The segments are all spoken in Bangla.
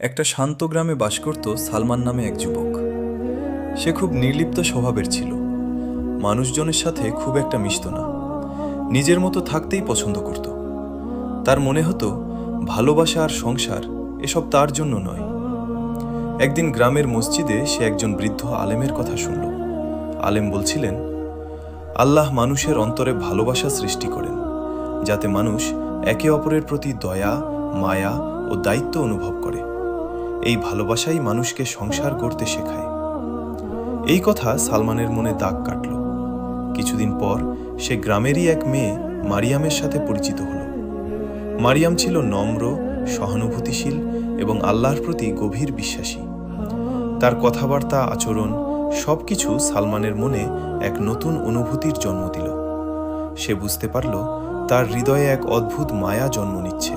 একটা শান্ত গ্রামে বাস করত সালমান নামে এক যুবক। সে খুব নির্লিপ্ত স্বভাবের ছিল। মানুষজনের সাথে খুব একটা মিশত না, নিজের মতো থাকতেই পছন্দ করত। তার মনে হতো ভালোবাসা আর সংসার এসব তার জন্য নয়। একদিন গ্রামের মসজিদে সে একজন বৃদ্ধ আলেমের কথা শুনল। আলেম বলছিলেন, আল্লাহ মানুষের অন্তরে ভালোবাসা সৃষ্টি করেন, যাতে মানুষ একে অপরের প্রতি দয়া, মায়া ও দায়িত্ব অনুভব করে। এই ভালোবাসাই মানুষকে সংসার গড়তে শেখায়। এই কথা সালমানের মনে দাগ কাটল। কিছুদিন পর সে গ্রামেরই এক মেয়ে মারিয়ামের সাথে পরিচিত হল। মারিয়াম ছিল নম্র, সহানুভূতিশীল এবং আল্লাহর প্রতি গভীর বিশ্বাসী। তার কথাবার্তা, আচরণ সবকিছু সালমানের মনে এক নতুন অনুভূতির জন্ম দিল। সে বুঝতে পারল তার হৃদয়ে এক অদ্ভুত মায়া জন্ম নিচ্ছে,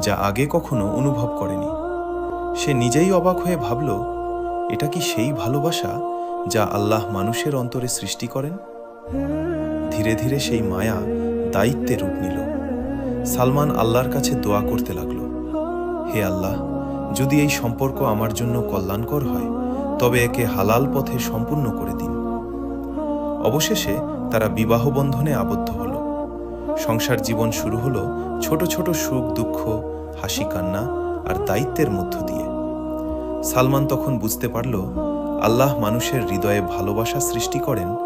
যা আগে কখনো অনুভব করেনি। সে নিজেই অবাক হয়ে ভাবল, এটা কি সেই ভালোবাসা যা আল্লাহ মানুষের অন্তরে সৃষ্টি করেন? ধীরে ধীরে সেই মায়া দায়িত্বে রূপ নিল। সালমান আল্লাহর কাছে দোয়া করতে লাগল, হে আল্লাহ, যদি এই সম্পর্ক আমার জন্য কল্যাণকর হয়, তবে একে হালাল পথে সম্পূর্ণ করে দিন। অবশেষে তারা বিবাহ বন্ধনে আবদ্ধ হল। সংসার জীবন শুরু হলো ছোট ছোট সুখ দুঃখ, হাসি কান্না আর দায়িত্বের মধ্য দিয়ে। সালমান তখন বুঝতে পারল, আল্লাহ মানুষের হৃদয়ে ভালোবাসা সৃষ্টি করেন